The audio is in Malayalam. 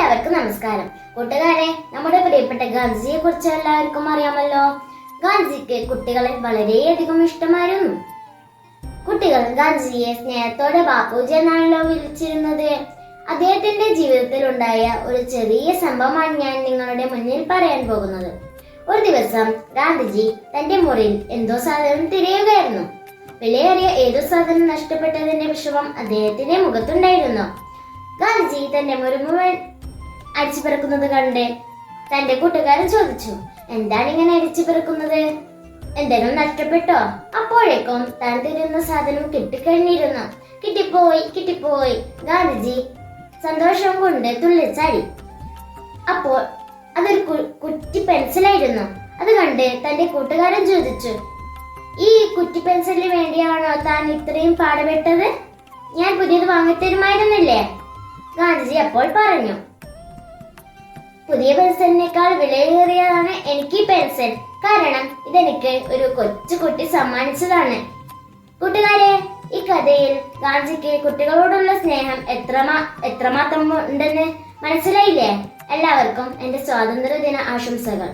എല്ലാവർക്കും നമസ്കാരം. കൂട്ടുകാരെ, നമ്മുടെ പ്രിയപ്പെട്ട ഗാന്ധിജിയെ കുറിച്ച് എല്ലാവർക്കും അറിയാമല്ലോ. ഗാന്ധിജിക്ക് കുട്ടികളെ വളരെയധികം ഇഷ്ടമായിരുന്നു. കുട്ടികൾ ഗാന്ധിജിയെ സ്നേഹത്തോടെ ബാപ്പുജി എന്നാണല്ലോ വിളിച്ചിരുന്നത്. അദ്ദേഹത്തിന്റെ ജീവിതത്തിൽ ഉണ്ടായ ഒരു ചെറിയ സംഭവമാണ് ഞാൻ നിങ്ങളുടെ മുന്നിൽ പറയാൻ പോകുന്നത്. ഒരു ദിവസം ഗാന്ധിജി തന്റെ മുറിയിൽ എന്തോ സാധനം തിരയുകയായിരുന്നു. വിലയേറിയ ഏതോ സാധനം നഷ്ടപ്പെട്ടതിന്റെ വിഷമം അദ്ദേഹത്തിന്റെ മുഖത്തുണ്ടായിരുന്നു. ഗാന്ധിജി തന്റെ മുറി മുഴുവൻ അടിച്ചു പിറക്കുന്നത് കണ്ട് തന്റെ കൂട്ടുകാരൻ ചോദിച്ചു, എന്താണ് ഇങ്ങനെ അടിച്ചു പിറക്കുന്നത്? എന്തെങ്കിലും നഷ്ടപ്പെട്ടോ? അപ്പോഴേക്കും താൻ തിരുന്ന സാധനം കിട്ടിക്കഴിഞ്ഞിരുന്നു. കിട്ടിപ്പോയി. ഗാന്ധിജി സന്തോഷം കൊണ്ട് തുള്ളിച്ചാടി. അപ്പോൾ അതൊരു കുറ്റി പെൻസിലായിരുന്നു. അത് കണ്ട് തന്റെ കൂട്ടുകാരൻ ചോദിച്ചു, ഈ കുറ്റി പെൻസിലിന് വേണ്ടിയാണോ താൻ ഇത്രയും പാടുപെട്ടത്? ഞാൻ പുതിയത് വാങ്ങിത്തരുമായിരുന്നില്ലേ? ഗാന്ധിജി അപ്പോൾ പറഞ്ഞു, പുതിയ പെൻസിലിനേക്കാൾ വിലയേറിയതാണ് എനിക്ക് ഈ പെൻസിൽ. കാരണം ഇതെനിക്ക് ഒരു കൊച്ചു കുട്ടി സമ്മാനിച്ചതാണ്. കൂട്ടുകാരെ, ഈ കഥയിൽ ഗാന്ധിജിക്ക് കുട്ടികളോടുള്ള സ്നേഹം എത്രമാത്രം ഉണ്ടെന്ന് മനസ്സിലായില്ലേ? എല്ലാവർക്കും എന്റെ സ്വാതന്ത്ര്യ ദിന ആശംസകൾ.